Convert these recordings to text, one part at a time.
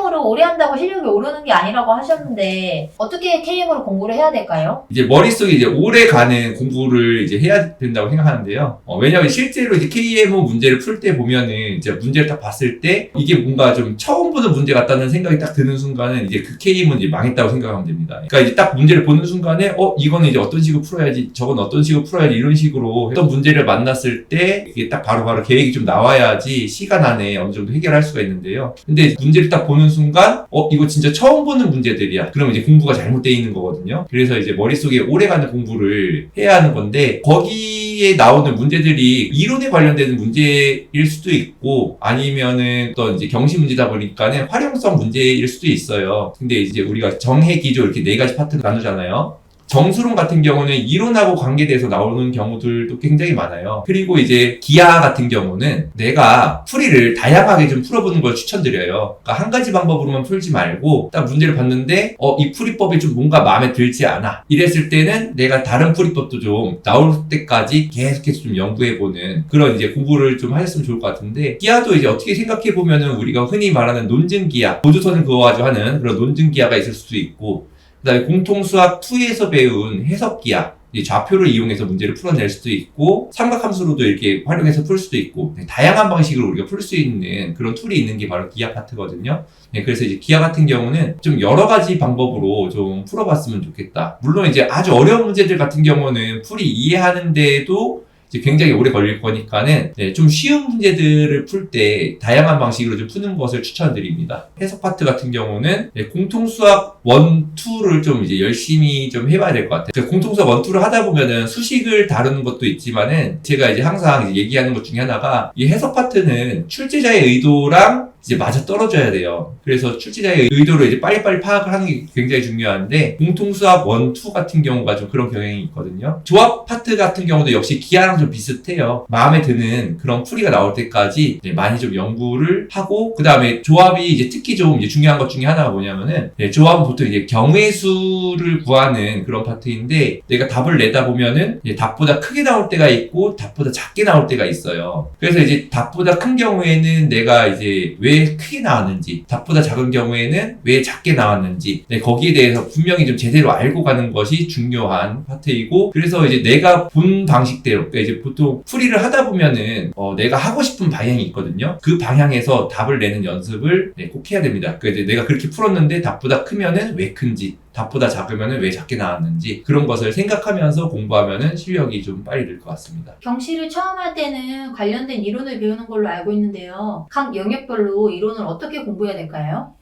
KM으로 오래 한다고 실력이 오르는 게 아니라고 하셨는데 어떻게 KM으로 공부를 해야 될까요? 이제 머릿속에 이제 오래 가는 공부를 이제 해야 된다고 생각하는데요. 왜냐하면 실제로 이제 KMO 문제를 풀 때 보면은 이제 문제를 딱 봤을 때 이게 뭔가 좀 처음 보는 문제 같다는 생각이 딱 드는 순간은 이제 그 KM은 이제 망했다고 생각하면 됩니다. 그러니까 이제 딱 문제를 보는 순간에 이거는 이제 어떤 식으로 풀어야지, 저건 어떤 식으로 풀어야지, 이런 식으로 어떤 문제를 만났을 때 이게 딱 바로바로 계획이 좀 나와야지 시간 안에 어느 정도 해결할 수가 있는데요. 근데 문제를 딱 보는 순간 이거 진짜 처음 보는 문제들이야. 그러면 이제 공부가 잘못되어 있는 거거든요. 그래서 이제 머릿속에 오래가는 공부를 해야 하는 건데, 거기에 나오는 문제들이 이론에 관련되는 문제일 수도 있고 아니면은 어떤 이제 경시 문제다 보니까는 활용성 문제일 수도 있어요. 근데 이제 우리가 정해 기조 이렇게 네 가지 파트로 나누잖아요. 정수론 같은 경우는 이론하고 관계돼서 나오는 경우들도 굉장히 많아요. 그리고 이제 기하 같은 경우는 내가 풀이를 다양하게 좀 풀어보는 걸 추천드려요. 그러니까 한 가지 방법으로만 풀지 말고 딱 문제를 봤는데 이 풀이법이 좀 뭔가 마음에 들지 않아. 이랬을 때는 내가 다른 풀이법도 좀 나올 때까지 계속해서 좀 연구해보는 그런 이제 공부를 좀 하셨으면 좋을 것 같은데, 기하도 이제 어떻게 생각해보면은 우리가 흔히 말하는 논증 기하, 보조선을 그어가지고 하는 그런 논증 기하가 있을 수도 있고, 그 다음에 공통수학 2에서 배운 해석기하, 좌표를 이용해서 문제를 풀어낼 수도 있고, 삼각함수로도 이렇게 활용해서 풀 수도 있고, 다양한 방식으로 우리가 풀 수 있는 그런 툴이 있는 게 바로 기하 파트거든요. 그래서 이제 기하 같은 경우는 좀 여러 가지 방법으로 좀 풀어봤으면 좋겠다. 물론 이제 아주 어려운 문제들 같은 경우는 풀이 이해하는데도 이제 굉장히 오래 걸릴 거니까는 좀 쉬운 문제들을 풀 때 다양한 방식으로 좀 푸는 것을 추천드립니다. 해석 파트 같은 경우는 공통수학 1, 2를 좀 이제 열심히 좀 해봐야 될 것 같아요. 공통수학 1, 2를 하다 보면은 수식을 다루는 것도 있지만은 제가 이제 항상 이제 얘기하는 것 중에 하나가, 이 해석 파트는 출제자의 의도랑 이제 맞아 떨어져야 돼요. 그래서 출제자의 의도를 이제 빨리빨리 파악을 하는 게 굉장히 중요한데, 공통수학 1, 2 같은 경우가 좀 그런 경향이 있거든요. 조합 파트 같은 경우도 역시 기하랑 좀 비슷해요. 마음에 드는 그런 풀이가 나올 때까지 많이 좀 연구를 하고, 그 다음에 조합이 이제 특히 좀 이제 중요한 것 중에 하나가 뭐냐면은, 조합은 보통 이제 경우의 수를 구하는 그런 파트인데, 내가 답을 내다 보면은 답보다 크게 나올 때가 있고 답보다 작게 나올 때가 있어요. 그래서 이제 답보다 큰 경우에는 내가 이제 왜 크게 나왔는지, 답보다 작은 경우에는 왜 작게 나왔는지, 거기에 대해서 분명히 좀 제대로 알고 가는 것이 중요한 파트이고, 그래서 이제 내가 본 방식대로, 그러니까 이제 보통 풀이를 하다 보면은 내가 하고 싶은 방향이 있거든요. 그 방향에서 답을 내는 연습을 꼭 해야 됩니다. 그러니까 이제 내가 그렇게 풀었는데 답보다 크면은 왜 큰지, 답보다 작으면은 왜 작게 나왔는지, 그런 것을 생각하면서 공부하면은 실력이 좀 빨리 늘 것 같습니다. 경시를 처음 할 때는 관련된 이론을 배우는 걸로 알고 있는데요. 각 영역별로 이론을 어떻게 공부해야 될까요?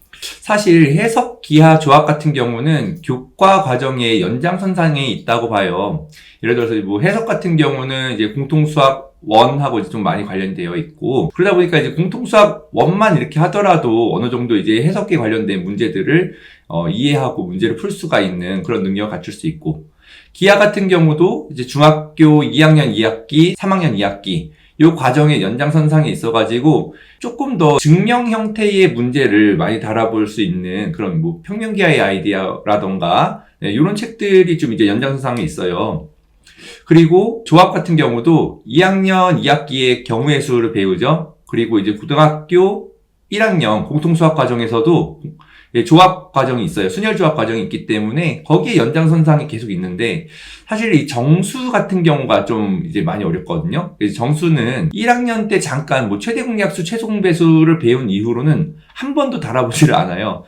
사실 해석 기하 조합 같은 경우는 교과 과정의 연장선상에 있다고 봐요. 예를 들어서 뭐 해석 같은 경우는 이제 공통수학 1하고 좀 많이 관련되어 있고, 그러다 보니까 이제 공통수학 1만 이렇게 하더라도 어느 정도 이제 해석에 관련된 문제들을 이해하고 문제를 풀 수가 있는 그런 능력을 갖출 수 있고, 기하 같은 경우도 이제 중학교 2학년 2학기, 3학년 2학기 이 과정의 연장선상에 있어가지고 조금 더 증명 형태의 문제를 많이 달아볼 수 있는 그런 뭐 평면기하의 아이디어라던가 이런 책들이 좀 이제 연장선상에 있어요. 그리고 조합 같은 경우도 2학년 2학기에 경우의 수를 배우죠. 그리고 이제 고등학교 1학년 공통수학 과정에서도 조합 과정이 있어요. 순열 조합 과정이 있기 때문에 거기에 연장선상이 계속 있는데, 사실 이 정수 같은 경우가 좀 이제 많이 어렵거든요. 그래서 정수는 1학년 때 잠깐 뭐 최대 공약수, 최소 공배수를 배운 이후로는 한 번도 달아보지를 않아요.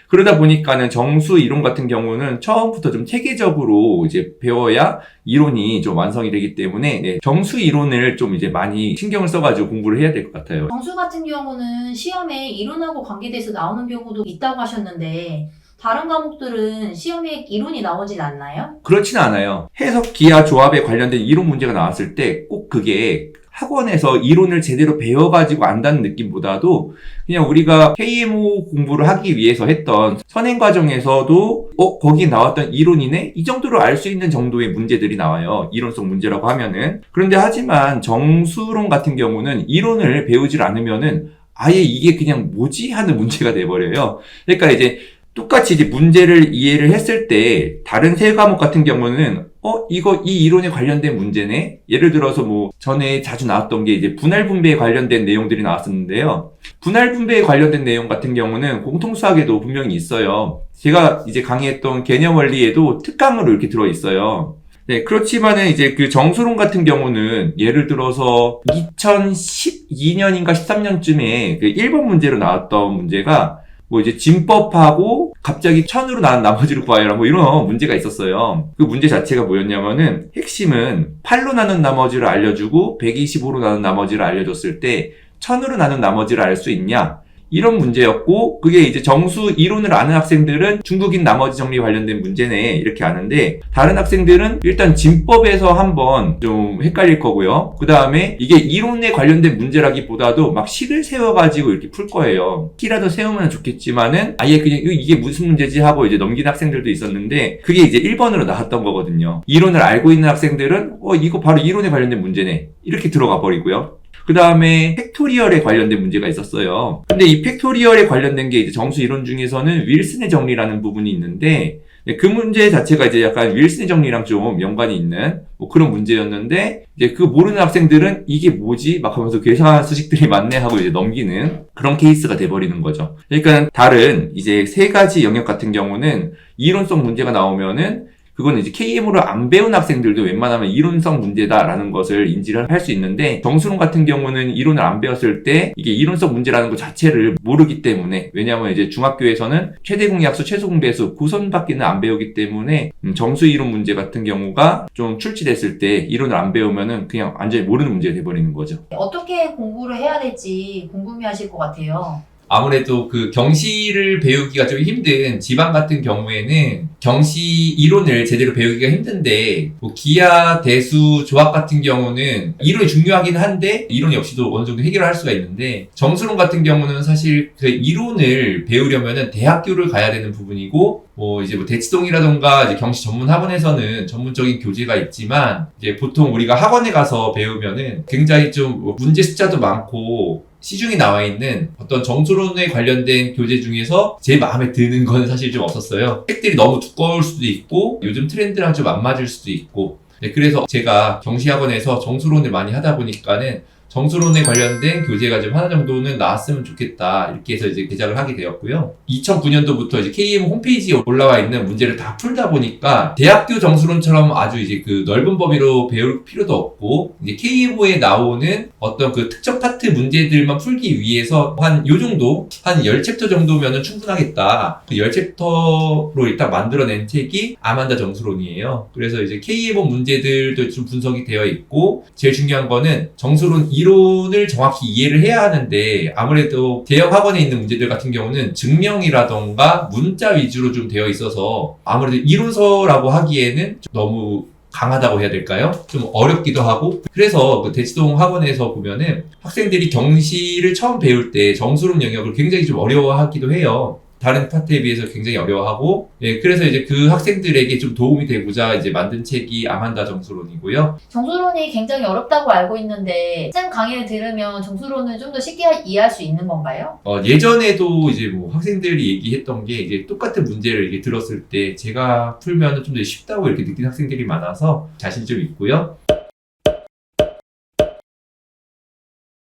그러다 보니까는 정수 이론 같은 경우는 처음부터 좀 체계적으로 이제 배워야 이론이 좀 완성이 되기 때문에 정수 이론을 좀 이제 많이 신경을 써가지고 공부를 해야 될 것 같아요. 정수 같은 경우는 시험에 이론하고 관계돼서 나오는 경우도 있다고 하셨는데, 다른 과목들은 시험에 이론이 나오진 않나요? 그렇진 않아요. 해석 기하 조합에 관련된 이론 문제가 나왔을 때 꼭 그게 학원에서 이론을 제대로 배워가지고 안다는 느낌보다도 그냥 우리가 KMO 공부를 하기 위해서 했던 선행 과정에서도 거기 나왔던 이론이네? 이 정도로 알 수 있는 정도의 문제들이 나와요. 이론성 문제라고 하면은. 그런데 하지만 정수론 같은 경우는 이론을 배우질 않으면은 아예 이게 그냥 뭐지? 하는 문제가 돼버려요. 그러니까 이제 똑같이 이제 문제를 이해를 했을 때 다른 세 과목 같은 경우는 이 이론에 관련된 문제네? 예를 들어서 뭐, 전에 자주 나왔던 게 이제 분할 분배에 관련된 내용들이 나왔었는데요. 분할 분배에 관련된 내용 같은 경우는 공통수학에도 분명히 있어요. 제가 이제 강의했던 개념 원리에도 특강으로 이렇게 들어있어요. 네, 그렇지만은 이제 그 정수론 같은 경우는 예를 들어서 2012년인가 13년쯤에 그 1번 문제로 나왔던 문제가 뭐 이제 진법하고 갑자기 1000으로 나눈 나머지를 구하여라 뭐 이런 문제가 있었어요. 그 문제 자체가 뭐였냐면은 핵심은 8로 나눈 나머지를 알려주고 125로 나눈 나머지를 알려줬을 때 1000으로 나눈 나머지를 알 수 있냐? 이런 문제였고 그게 이제 정수 이론을 아는 학생들은 중국인 나머지 정리 관련된 문제네 이렇게 아는데 다른 학생들은 일단 진법에서 한번 좀 헷갈릴 거고요. 그 다음에 이게 이론에 관련된 문제라기보다도 막 식을 세워가지고 이렇게 풀 거예요. 식이라도 세우면 좋겠지만은 아예 그냥 이게 무슨 문제지 하고 이제 넘긴 학생들도 있었는데 그게 이제 1번으로 나왔던 거거든요. 이론을 알고 있는 학생들은 이거 바로 이론에 관련된 문제네 이렇게 들어가 버리고요. 그 다음에 팩토리얼에 관련된 문제가 있었어요. 근데 이 팩토리얼에 관련된 게 이제 정수 이론 중에서는 윌슨의 정리라는 부분이 있는데 그 문제 자체가 이제 약간 윌슨의 정리랑 좀 연관이 있는 뭐 그런 문제였는데 이제 그 모르는 학생들은 이게 뭐지? 막 하면서 계산한 수식들이 많네 하고 이제 넘기는 그런 케이스가 돼버리는 거죠. 그러니까 다른 이제 세 가지 영역 같은 경우는 이론성 문제가 나오면은 그거는 이제 KM으로 안 배운 학생들도 웬만하면 이론성 문제다라는 것을 인지를 할 수 있는데 정수론 같은 경우는 이론을 안 배웠을 때 이게 이론성 문제라는 것 자체를 모르기 때문에 왜냐하면 이제 중학교에서는 최대 공약수, 최소 공배수, 구선밖에는 안 배우기 때문에 정수 이론 문제 같은 경우가 좀 출제됐을 때 이론을 안 배우면은 그냥 완전히 모르는 문제가 돼버리는 거죠. 어떻게 공부를 해야 될지 궁금해하실 것 같아요. 아무래도 그 경시를 배우기가 좀 힘든 지방 같은 경우에는 경시 이론을 제대로 배우기가 힘든데 뭐 기하, 대수, 조합 같은 경우는 이론이 중요하긴 한데 이론이 없이도 어느 정도 해결할 수가 있는데 정수론 같은 경우는 사실 그 이론을 배우려면은 대학교를 가야 되는 부분이고 뭐 이제 뭐 대치동이라던가 이제 경시 전문 학원에서는 전문적인 교재가 있지만 이제 보통 우리가 학원에 가서 배우면은 굉장히 좀 문제 숫자도 많고 시중에 나와 있는 어떤 정수론에 관련된 교재 중에서 제 마음에 드는 건 사실 좀 없었어요. 책들이 너무 두꺼울 수도 있고 요즘 트렌드랑 좀 안 맞을 수도 있고 그래서 제가 경시학원에서 정수론을 많이 하다 보니까는 정수론에 관련된 교재가 좀 하나 정도는 나왔으면 좋겠다 이렇게 해서 이제 제작을 하게 되었고요. 2009년도부터 이제 KM 홈페이지에 올라와 있는 문제를 다 풀다 보니까 대학교 정수론처럼 아주 이제 그 넓은 범위로 배울 필요도 없고 이제 KMO에 나오는 어떤 그 특정 파트 문제들만 풀기 위해서 한 요 정도 한 10챕터 정도면은 충분하겠다. 그 10챕터로 일단 만들어낸 책이 아만다 정수론이에요. 그래서 이제 KMO 문제들도 좀 분석이 되어 있고 제일 중요한 거는 정수론 이론을 정확히 이해를 해야 하는데 아무래도 대형 학원에 있는 문제들 같은 경우는 증명이라던가 문자 위주로 좀 되어 있어서 아무래도 이론서라고 하기에는 좀 너무 강하다고 해야 될까요? 좀 어렵기도 하고 그래서 그 대치동 학원에서 보면은 학생들이 경시를 처음 배울 때 정수론 영역을 굉장히 좀 어려워하기도 해요. 다른 파트에 비해서 굉장히 어려워하고 그래서 이제 그 학생들에게 좀 도움이 되고자 이제 만든 책이 아만다 정수론이고요. 정수론이 굉장히 어렵다고 알고 있는데 쌤 강의를 들으면 정수론은 좀 더 쉽게 이해할 수 있는 건가요? 예전에도 이제 뭐 학생들이 얘기했던 게 이제 똑같은 문제를 이렇게 들었을 때 제가 풀면은 좀 더 쉽다고 이렇게 느낀 학생들이 많아서 자신 좀 있고요.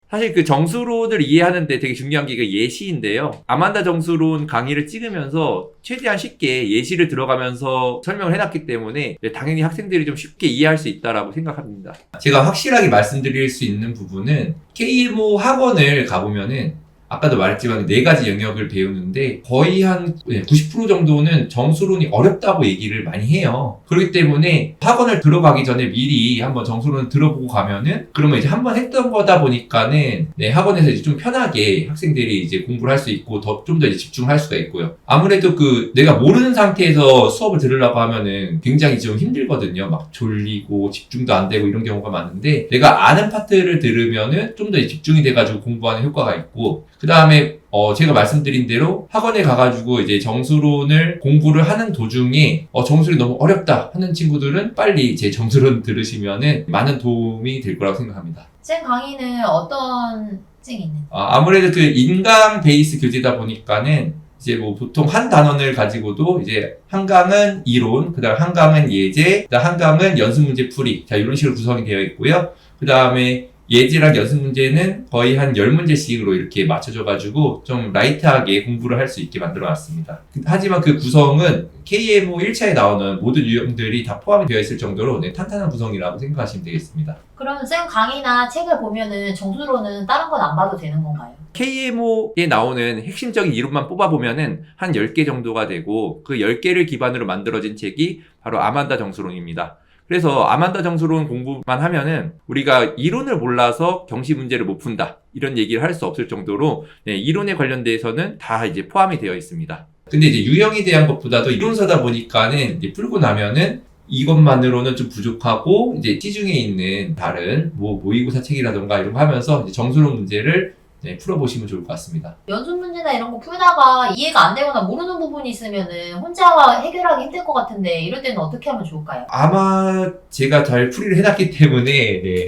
사실 그 정수론을 이해하는데 되게 중요한 게 예시인데요. 아만다 정수론 강의를 찍으면서 최대한 쉽게 예시를 들어가면서 설명을 해놨기 때문에 당연히 학생들이 좀 쉽게 이해할 수 있다라고 생각합니다. 제가 확실하게 말씀드릴 수 있는 부분은 KMO 학원을 가보면은 아까도 말했지만 4가지 영역을 배우는데 거의 한 90% 정도는 정수론이 어렵다고 얘기를 많이 해요. 그렇기 때문에 학원을 들어가기 전에 미리 한번 정수론을 들어보고 가면은 그러면 이제 한번 했던 거다 보니까는 학원에서 이제 좀 편하게 학생들이 이제 공부를 할 수 있고 좀 더 이제 집중을 할 수가 있고요. 아무래도 그 내가 모르는 상태에서 수업을 들으려고 하면은 굉장히 좀 힘들거든요. 막 졸리고 집중도 안 되고 이런 경우가 많은데 내가 아는 파트를 들으면은 좀 더 집중이 돼가지고 공부하는 효과가 있고 그 다음에 제가 말씀드린 대로 학원에 가가지고 이제 정수론을 공부를 하는 도중에 정수론이 너무 어렵다 하는 친구들은 빨리 제 정수론 들으시면은 많은 도움이 될 거라고 생각합니다. 쌤 강의는 어떤 층이 있는지? 아무래도 그 인강 베이스 교재다 보니까는 이제 뭐 보통 한 단원을 가지고도 이제 한 강은 이론, 그 다음 한 강은 예제, 그 다음 한 강은 연습 문제 풀이. 자, 이런 식으로 구성이 되어 있고요. 그 다음에 예제랑 연습 문제는 거의 한 10문제씩으로 이렇게 맞춰줘가지고 좀 라이트하게 공부를 할 수 있게 만들어 놨습니다. 하지만 그 구성은 KMO 1차에 나오는 모든 유형들이 다 포함이 되어 있을 정도로 네, 탄탄한 구성이라고 생각하시면 되겠습니다. 그러면 쌤 강의나 책을 보면은 정수로는 다른 건 안 봐도 되는 건가요? KMO에 나오는 핵심적인 이론만 뽑아보면은 한 10개 정도가 되고 그 10개를 기반으로 만들어진 책이 바로 아만다 정수론입니다. 그래서 아만다 정수론 공부만 하면은 우리가 이론을 몰라서 경시 문제를 못 푼다 이런 얘기를 할 수 없을 정도로 네, 이론에 관련돼서는 다 이제 포함이 되어 있습니다. 근데 이제 유형에 대한 것보다도 이론서다 보니까는 이제 풀고 나면은 이것만으로는 좀 부족하고 이제 시중에 있는 다른 뭐 모의고사 책이라던가 이런 거 하면서 이제 정수론 문제를 네, 풀어보시면 좋을 것 같습니다. 연습 문제나 이런 거 풀다가 이해가 안 되거나 모르는 부분이 있으면은 혼자 해결하기 힘들 것 같은데 이럴 때는 어떻게 하면 좋을까요? 아마 제가 잘 풀이를 해놨기 때문에 네,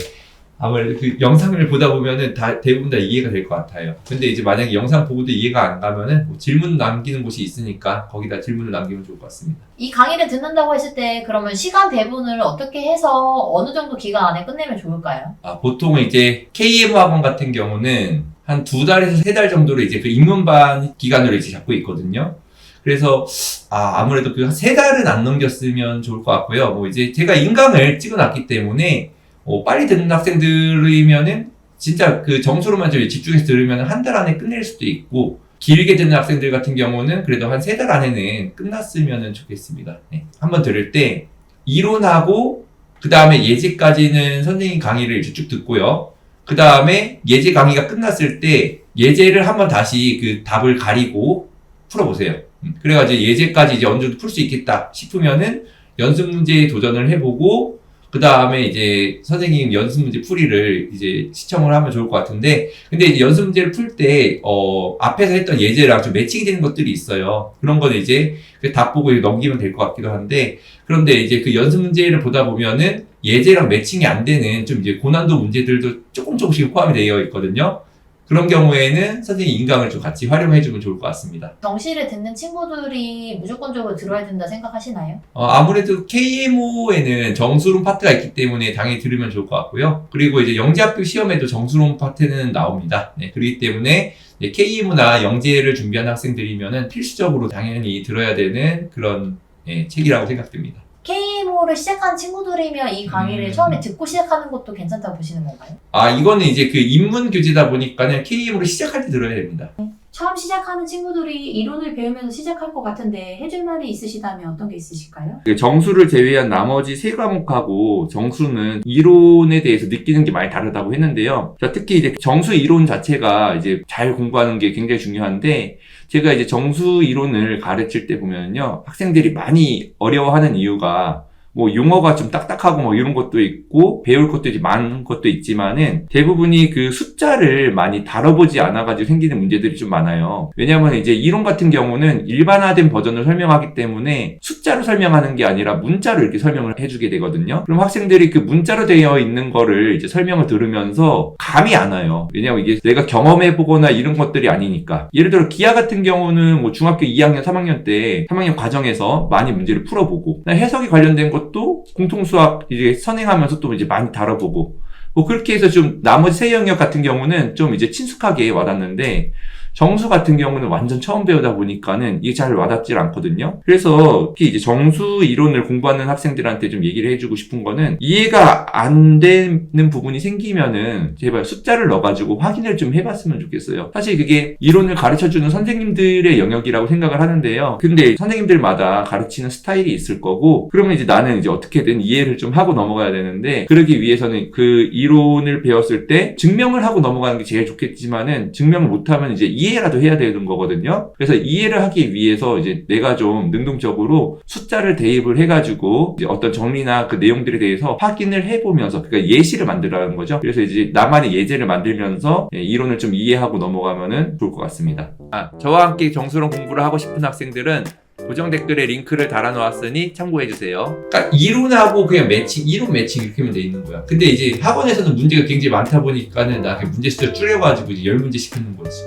아무래도 그 영상을 보다 보면은 대부분 다 이해가 될 것 같아요. 근데 이제 만약에 영상 보고도 이해가 안 가면은 뭐 질문 남기는 곳이 있으니까 거기다 질문을 남기면 좋을 것 같습니다. 이 강의를 듣는다고 했을 때 그러면 시간 배분을 어떻게 해서 어느 정도 기간 안에 끝내면 좋을까요? 보통은 이제 KM 학원 같은 경우는 한 2달에서 3달 정도로 이제 그 입문반 기간으로 이제 잡고 있거든요. 그래서 아무래도 그 3달은 안 넘겼으면 좋을 것 같고요. 뭐 이제 제가 인강을 찍어놨기 때문에 빨리 듣는 학생들이면은 진짜 그 정수로만 좀 집중해서 들으면 한 달 안에 끝낼 수도 있고 길게 듣는 학생들 같은 경우는 그래도 한 3달 안에는 끝났으면 좋겠습니다. 네. 한번 들을 때 이론하고 그 다음에 예제까지는 선생님 강의를 이제 쭉 듣고요. 그 다음에 예제 강의가 끝났을 때 예제를 한번 다시 그 답을 가리고 풀어보세요. 그래가지고 예제까지 이제 어느 정도 풀 수 있겠다 싶으면은 연습 문제에 도전을 해보고 그 다음에 이제 선생님 연습 문제 풀이를 이제 시청을 하면 좋을 것 같은데 근데 이제 연습 문제를 풀 때 앞에서 했던 예제랑 좀 매칭이 되는 것들이 있어요. 그런 거는 이제 답 보고 넘기면 될 것 같기도 한데 그런데 이제 그 연습 문제를 보다 보면은 예제랑 매칭이 안 되는 좀 이제 고난도 문제들도 조금씩 포함이 되어 있거든요. 그런 경우에는 선생님 인강을 좀 같이 활용해주면 좋을 것 같습니다. 경시를 듣는 친구들이 무조건적으로 들어야 된다 생각하시나요? 아무래도 KMO에는 정수론 파트가 있기 때문에 당연히 들으면 좋을 것 같고요. 그리고 이제 영재학교 시험에도 정수론 파트는 나옵니다. 네, 그렇기 때문에 KMO나 영재를 준비하는 학생들이면은 필수적으로 당연히 들어야 되는 그런 책이라고 생각됩니다. KMO를 시작한 친구들이면 이 강의를 처음에 듣고 시작하는 것도 괜찮다고 보시는 건가요? 이거는 이제 그 입문 교재다 보니까는 KMO를 시작할 때 들어야 됩니다. 처음 시작하는 친구들이 이론을 배우면서 시작할 것 같은데 해줄 말이 있으시다면 어떤 게 있으실까요? 정수를 제외한 나머지 3과목하고 정수는 이론에 대해서 느끼는 게 많이 다르다고 했는데요. 특히 이제 정수 이론 자체가 이제 잘 공부하는 게 굉장히 중요한데 제가 이제 정수 이론을 가르칠 때 보면요. 학생들이 많이 어려워하는 이유가 뭐 용어가 좀 딱딱하고 뭐 이런 것도 있고 배울 것도 이제 많은 것도 있지만은 대부분이 그 숫자를 많이 다뤄보지 않아가지고 생기는 문제들이 좀 많아요. 왜냐하면 이제 이론 같은 경우는 일반화된 버전을 설명하기 때문에 숫자로 설명하는 게 아니라 문자로 이렇게 설명을 해주게 되거든요. 그럼 학생들이 그 문자로 되어 있는 거를 이제 설명을 들으면서 감이 안 와요. 왜냐하면 이게 내가 경험해보거나 이런 것들이 아니니까. 예를 들어 기하 같은 경우는 뭐 중학교 2학년, 3학년 때 3학년 과정에서 많이 문제를 풀어보고 해석이 관련된 것도 공통수학 이제 선행하면서 또 이제 많이 다뤄보고 뭐 그렇게 해서 좀 나머지 세 영역 같은 경우는 좀 이제 친숙하게 와닿는데 정수 같은 경우는 완전 처음 배우다 보니까는 이게 잘 와닿질 않거든요. 그래서 특히 이제 정수 이론을 공부하는 학생들한테 좀 얘기를 해주고 싶은 거는 이해가 안 되는 부분이 생기면은 제발 숫자를 넣어가지고 확인을 좀 해봤으면 좋겠어요. 사실 그게 이론을 가르쳐주는 선생님들의 영역이라고 생각을 하는데요. 근데 선생님들마다 가르치는 스타일이 있을 거고 그러면 이제 나는 이제 어떻게든 이해를 좀 하고 넘어가야 되는데 그러기 위해서는 그 이론을 배웠을 때 증명을 하고 넘어가는 게 제일 좋겠지만은 증명을 못하면 이제 이해라도 해야 되는 거거든요. 그래서 이해를 하기 위해서 이제 내가 좀 능동적으로 숫자를 대입을 해가지고 이제 어떤 정리나 그 내용들에 대해서 확인을 해보면서 그러니까 예시를 만들라는 거죠. 그래서 이제 나만의 예제를 만들면서 이론을 좀 이해하고 넘어가면은 좋을 것 같습니다. 저와 함께 정수론 공부를 하고 싶은 학생들은 고정 댓글에 링크를 달아놓았으니 참고해주세요. 그러니까 이론하고 그냥 매칭, 이론 매칭 이렇게 하면 돼 있는 거야. 근데 이제 학원에서는 문제가 굉장히 많다 보니까는 나 문제 숫자 줄여가지고 이제 10문제 시키는 거지.